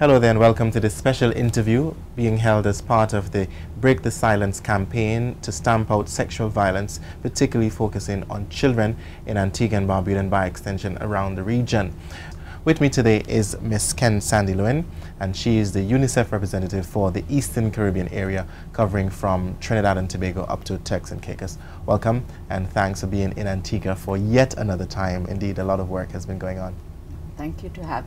Hello there and welcome to this special interview being held as part of the Break the Silence campaign to stamp out sexual violence, particularly focusing on children in Antigua and Barbuda and by extension around the region. With me today is Ms. Khin-Sandi Lwin, and she is the UNICEF representative for the Eastern Caribbean area, covering from Trinidad and Tobago up to Turks and Caicos. Welcome and thanks for being in Antigua for yet another time. Indeed, a lot of work has been going on. Thank you to have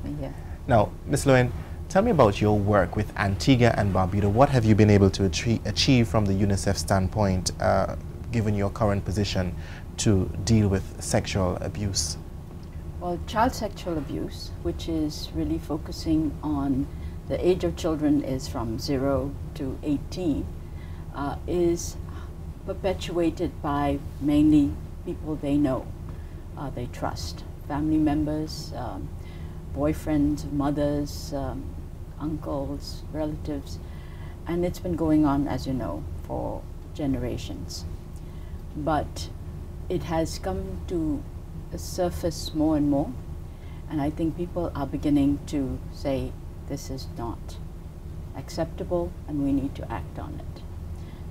me here. Now, Ms. Lwin, tell me about your work with Antigua and Barbuda. What have you been able to achieve from the UNICEF standpoint, given your current position, to deal with sexual abuse? Well, child sexual abuse, which is really focusing on the age of children is from 0 to 18, is perpetuated by mainly people they know, they trust, family members, boyfriends, mothers, uncles, relatives, and it's been going on, as you know, for generations. But it has come to surface more and more, and I think people are beginning to say this is not acceptable and we need to act on it.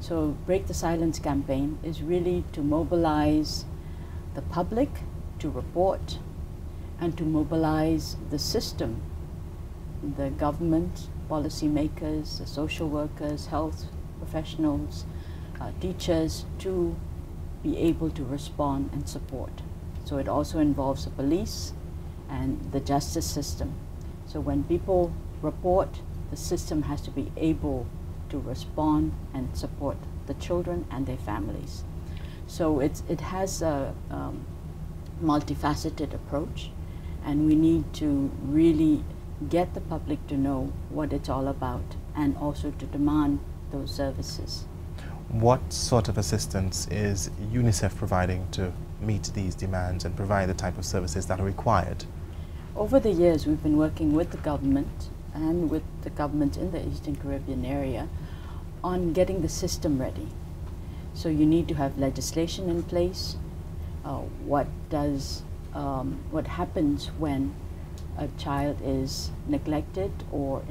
So Break the Silence campaign is really to mobilize the public to report and to mobilize the system, the government, policymakers, the social workers, health professionals, teachers, to be able to respond and support. So it also involves the police and the justice system. So when people report, the system has to be able to respond and support the children and their families. So it has a multifaceted approach, and we need to really get the public to know what it's all about and also to demand those services. What sort of assistance is UNICEF providing to meet these demands and provide the type of services that are required? Over the years, we've been working with the government and with the government in the Eastern Caribbean area on getting the system ready. So you need to have legislation in place. What happens when a child is neglected or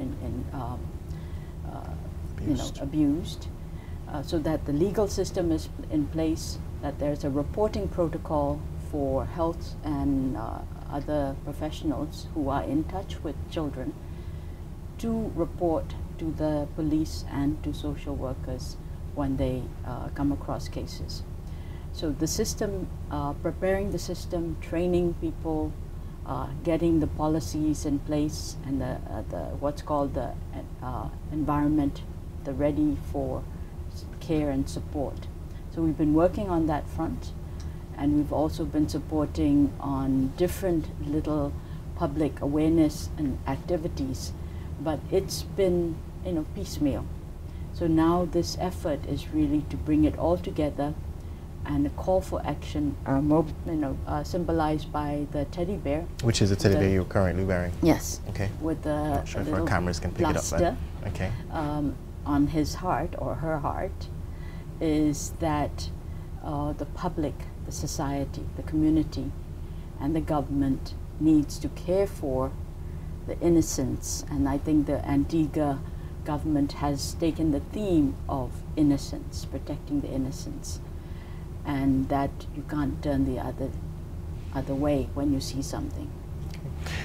abused, so that the legal system is in place, that there's a reporting protocol for health and other professionals who are in touch with children to report to the police and to social workers when they come across cases. So the system, preparing the system, training people, getting the policies in place, and the what's called the environment, the ready for care and support. So we've been working on that front, and we've also been supporting on different little public awareness and activities, but it's been piecemeal. So now this effort is really to bring it all together, and a call for action symbolized by the teddy bear. Which is a teddy bear you're currently wearing? Yes. Okay. With the Not sure if our cameras can pick it up, but okay. On his heart or her heart, is that the public, the society, the community, and the government needs to care for the innocents. And I think the Antigua government has taken the theme of innocence, protecting the innocents, and that you can't turn the other way when you see something.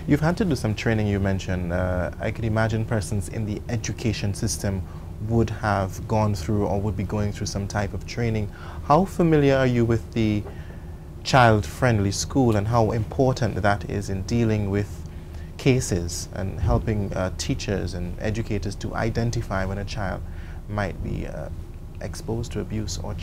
You've had to do some training, you mentioned. I could imagine persons in the education system would have gone through or would be going through some type of training. How familiar are you with the child-friendly school and how important that is in dealing with cases and helping teachers and educators to identify when a child might be exposed to abuse or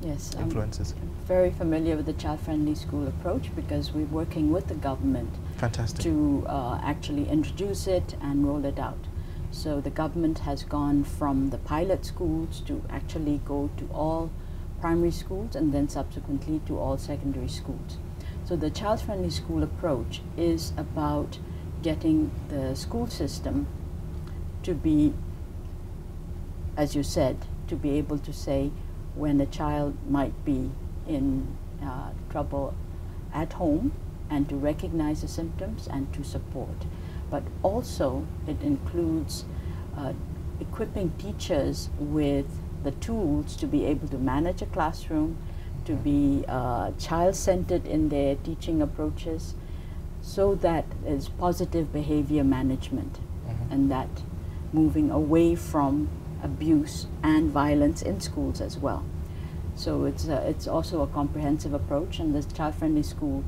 yes, influences? I'm very familiar with the child-friendly school approach because we're working with the government. Fantastic. To actually introduce it and roll it out. So the government has gone from the pilot schools to actually go to all primary schools and then subsequently to all secondary schools. So the child-friendly school approach is about getting the school system to be, as you said, to be able to say when a child might be in trouble at home and to recognize the symptoms and to support. but also it includes equipping teachers with the tools to be able to manage a classroom, to be child-centered in their teaching approaches, so that there's positive behavior management, and that moving away from abuse and violence in schools as well. So it's also a comprehensive approach, and the child-friendly school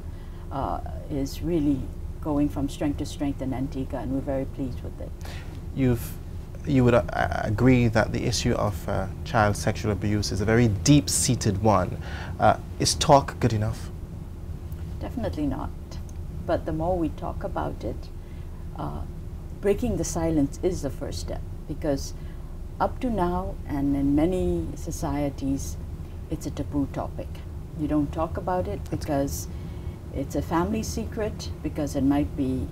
is really going from strength to strength in Antigua, and we're very pleased with it. You would agree that the issue of child sexual abuse is a very deep-seated one. Is talk good enough? Definitely not. But the more we talk about it, breaking the silence is the first step, because up to now and in many societies, it's a taboo topic. You don't talk about it because it's a family secret, because it might be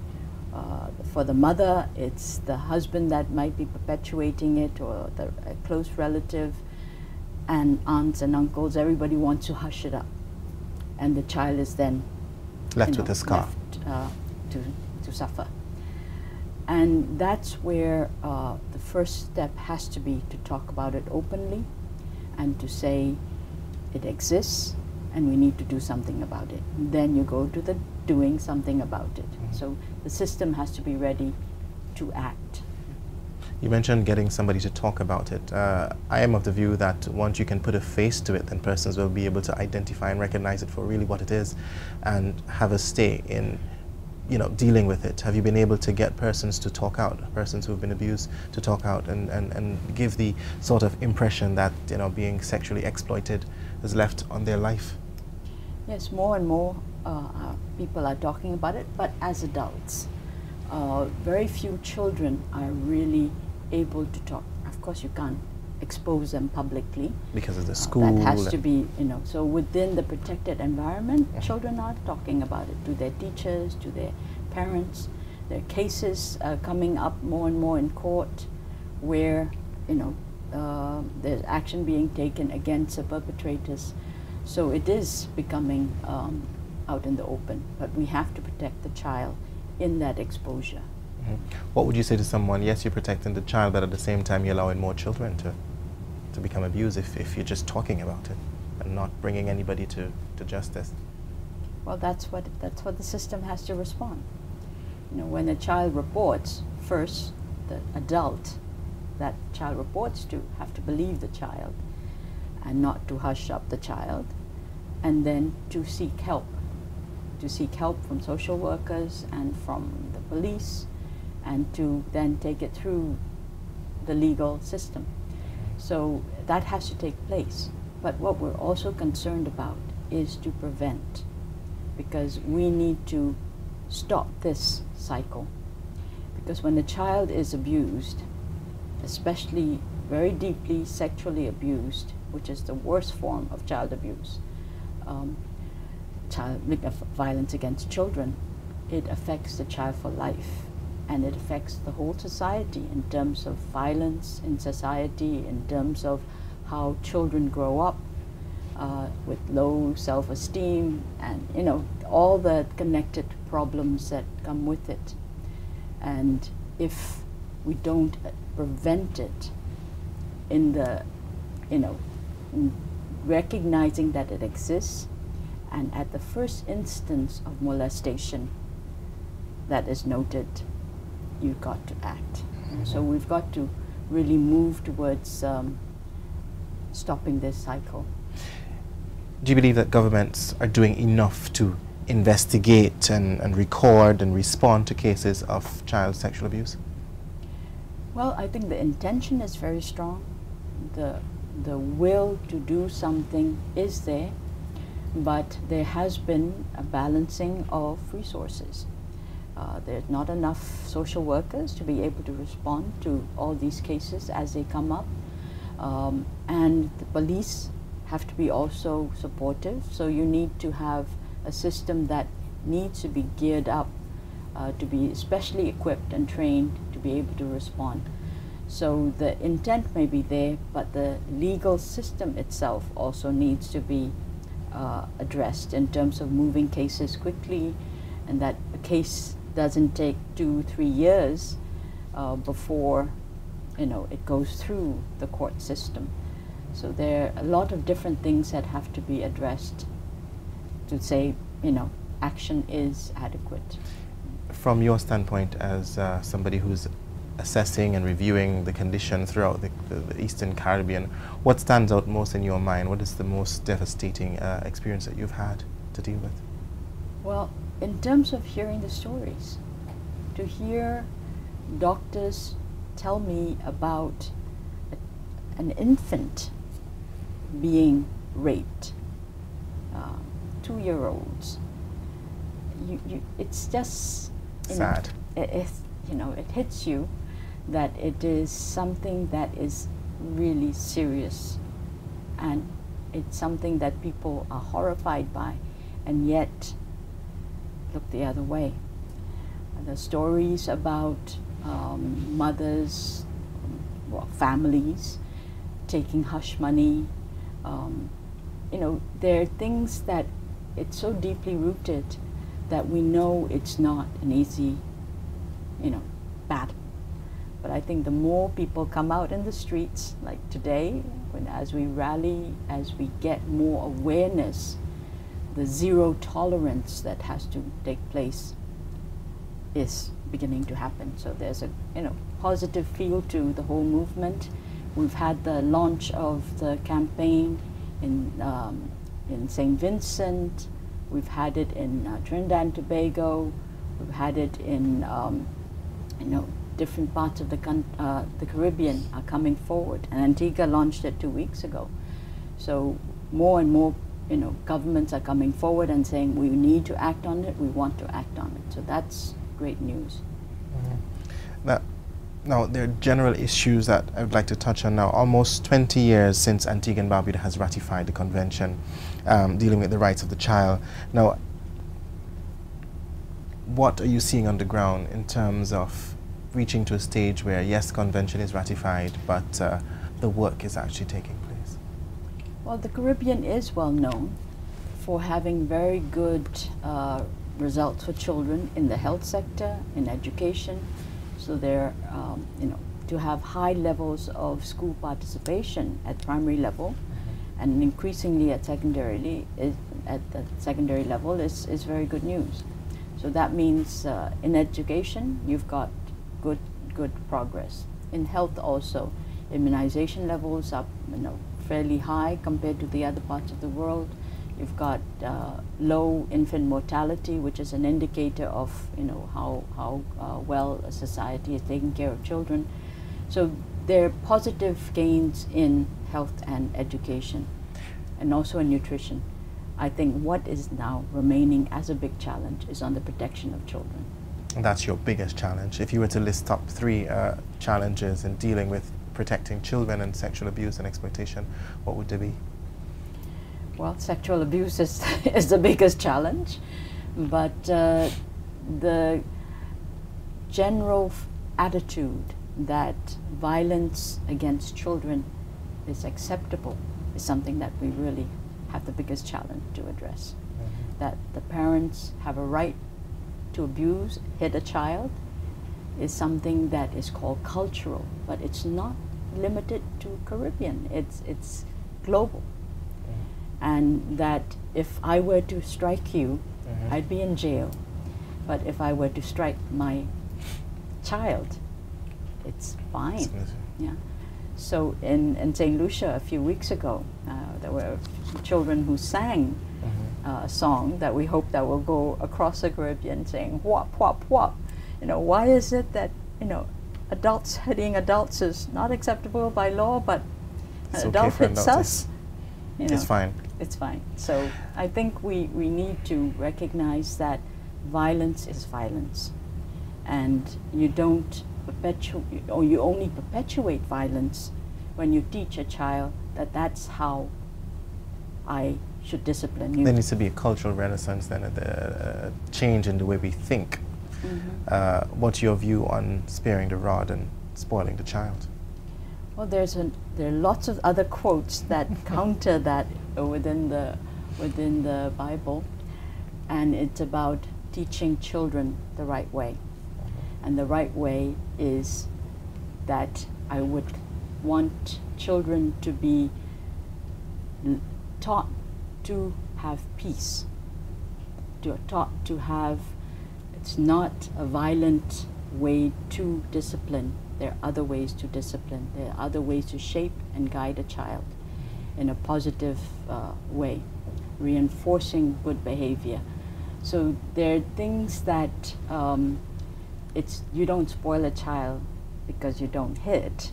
for the mother, it's the husband that might be perpetuating it, or a close relative, and aunts and uncles. Everybody wants to hush it up, and the child is then left with a scar, to suffer. And that's where the first step has to be to talk about it openly, and to say it exists and we need to do something about it. And then you go to the doing something about it. So the system has to be ready to act. You mentioned getting somebody to talk about it. I am of the view that once you can put a face to it, then persons will be able to identify and recognize it for really what it is, and have a stay in, you know, dealing with it. Have you been able to get persons to talk out, persons who've been abused to talk out, and give the sort of impression that, you know, being sexually exploited is left on their life? Yes, more and more people are talking about it, but as adults. Very few children are really able to talk. Of course, you can't expose them publicly. Because of the school. That has to be, you know, so within the protected environment, children are talking about it to their teachers, to their parents. There are cases coming up more and more in court where, you know, there's action being taken against the perpetrators. So it is becoming out in the open, but we have to protect the child in that exposure. What would you say to someone? Yes, you're protecting the child, but at the same time you're allowing more children to become abused if you're just talking about it and not bringing anybody to justice. Well, that's what the system has to respond. You know, when a child reports, first the adult that child reports to have to believe the child and not to hush up the child, and then to seek help from social workers and from the police, and to then take it through the legal system. So that has to take place. But what we're also concerned about is to prevent, because we need to stop this cycle. Because when a child is abused, especially very deeply sexually abused, which is the worst form of child abuse, violence against children, it affects the child for life, and it affects the whole society in terms of violence in society, in terms of how children grow up with low self-esteem, and, you know, all the connected problems that come with it. And if we don't prevent it in the, you know, in recognizing that it exists, and at the first instance of molestation that is noted, you've got to act. So we've got to really move towards stopping this cycle. Do you believe that governments are doing enough to investigate and record and respond to cases of child sexual abuse? Well, I think the intention is very strong. The will to do something is there, but there has been a balancing of resources. There's not enough social workers to be able to respond to all these cases as they come up. And the police have to be also supportive, so you need to have a system that needs to be geared up to be especially equipped and trained to be able to respond. So the intent may be there, but the legal system itself also needs to be addressed in terms of moving cases quickly, and that a case doesn't take 2-3 years before it goes through the court system. So there are a lot of different things that have to be addressed to say, action is adequate. From your standpoint as somebody who's assessing and reviewing the condition throughout the Eastern Caribbean, what stands out most in your mind? What is the most devastating experience that you've had to deal with? Well, in terms of hearing the stories, to hear doctors tell me about an infant being raped, 2-year-olds, it's just sad. It hits you that it is something that is really serious, and it's something that people are horrified by, and yet look the other way. The stories about mothers, families taking hush money, there are things that it's so deeply rooted that we know it's not an easy, battle. But I think the more people come out in the streets, like today, as we rally, as we get more awareness, the zero tolerance that has to take place is beginning to happen. So there's a positive feel to the whole movement. We've had the launch of the campaign in St. Vincent. We've had it in Trinidad and Tobago. We've had it in different parts of the Caribbean are coming forward, and Antigua launched it 2 weeks ago. So more and more governments are coming forward and saying we need to act on it, we want to act on it. So that's great news. Mm-hmm. Now, there are general issues that I would like to touch on now. Almost 20 years since Antigua and Barbuda has ratified the convention dealing with the rights of the child. Now, what are you seeing on the ground in terms of reaching to a stage where, yes, convention is ratified, but the work is actually taking place? Well, the Caribbean is well known for having very good results for children in the health sector, in education. So there, to have high levels of school participation at primary level, and increasingly at secondary level is very good news. So that means in education you've got good progress. In health also, immunization levels are fairly high compared to the other parts of the world. You've got low infant mortality, which is an indicator of how well a society is taking care of children. So there are positive gains in health and education, and also in nutrition. I think what is now remaining as a big challenge is on the protection of children. And that's your biggest challenge. If you were to list top 3 challenges in dealing with protecting children and sexual abuse and exploitation, what would they be? Well, sexual abuse is the biggest challenge, but the general attitude that violence against children is acceptable is something that we really have the biggest challenge to address. Mm-hmm. That the parents have a right to abuse, hit a child, is something that is called cultural, but it's not limited to Caribbean, it's global. And that if I were to strike you, I'd be in jail. But if I were to strike my child, it's fine. Yeah. So in St. Lucia a few weeks ago, there were children who sang a song that we hope that will go across the Caribbean, saying "whop whop whop." Why is it that adults hitting adults is not acceptable by law, but an adult hits us? It's fine. It's fine. So I think we need to recognize that violence is violence, and you don't perpetuate, or you only perpetuate violence when you teach a child that that's how I should discipline you. There needs to be a cultural renaissance then, a change in the way we think. What's your view on sparing the rod and spoiling the child? Well, there are lots of other quotes that counter that within the Bible, and it's about teaching children the right way. And the right way is that I would want children to be taught to have peace, taught to have, it's not a violent way to discipline. There are other ways to discipline. There are other ways to shape and guide a child in a positive way, reinforcing good behavior. So there are things that you don't spoil a child because you don't hit,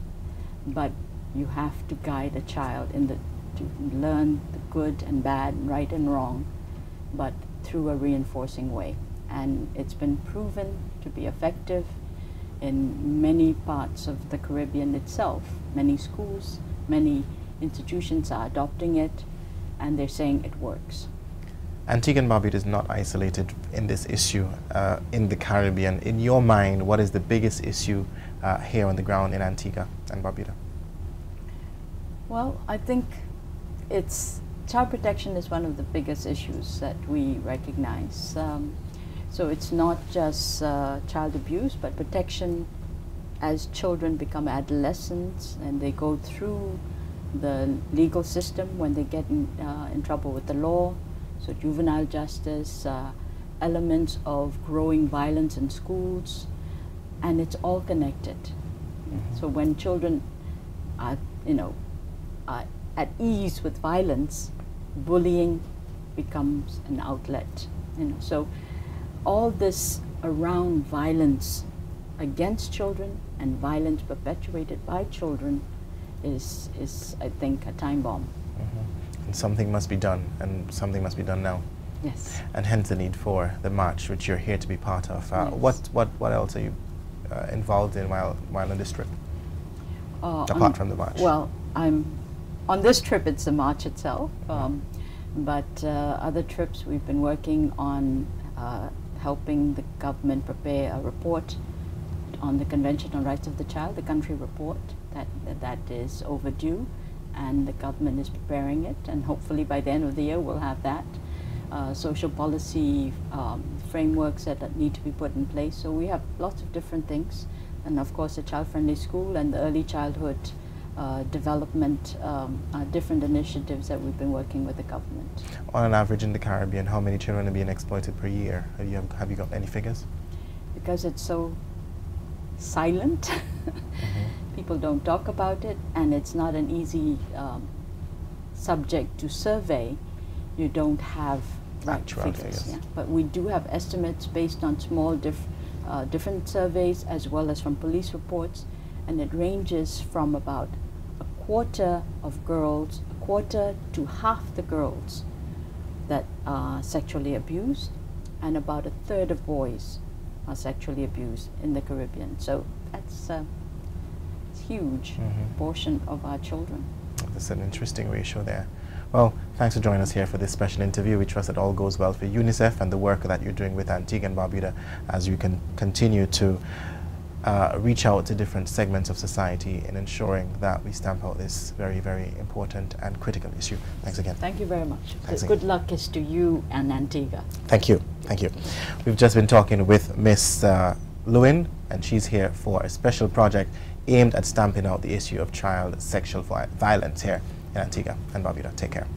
but you have to guide a child to learn the good and bad, right and wrong, but through a reinforcing way. And it's been proven to be effective in many parts of the Caribbean itself. Many schools, many institutions are adopting it, and they're saying it works. Antigua and Barbuda is not isolated in this issue in the Caribbean. In your mind, what is the biggest issue here on the ground in Antigua and Barbuda? Well, I think child protection is one of the biggest issues that we recognize. So it's not just child abuse, but protection as children become adolescents and they go through the legal system when they get in trouble with the law. So juvenile justice, elements of growing violence in schools, and it's all connected. So when children are, are at ease with violence, bullying becomes an outlet. So all this around violence against children and violence perpetuated by children is I think, a time bomb. And something must be done, and something must be done now. Yes. And hence the need for the march, which you're here to be part of. Yes. What else are you involved in while on this trip, apart from the march? Well, on this trip it's the march itself, but other trips we've been working on helping the government prepare a report on the Convention on Rights of the Child, the country report that is overdue, and the government is preparing it, and hopefully by the end of the year we'll have that. Social policy frameworks that need to be put in place. So we have lots of different things, and of course the child-friendly school and the early childhood development, different initiatives that we've been working with the government. On an average in the Caribbean, how many children are being exploited per year? Have you got any figures? Because it's so silent, people don't talk about it, and it's not an easy subject to survey. You don't have actual figures. Yeah. But we do have estimates based on small different surveys as well as from police reports, and it ranges from about a quarter to half the girls that are sexually abused, and about a third of boys are sexually abused in the Caribbean. So that's a huge portion of our children. That's an interesting ratio there. Well, thanks for joining us here for this special interview. We trust that all goes well for UNICEF and the work that you're doing with Antigua and Barbuda as you can continue to reach out to different segments of society in ensuring that we stamp out this very, very important and critical issue. Thanks again. Thank you very much. Thanks Good luck is to you and Antigua. Thank you. Thank you. We've just been talking with Miss Lwin, and she's here for a special project aimed at stamping out the issue of child sexual violence here in Antigua and Barbuda. Take care.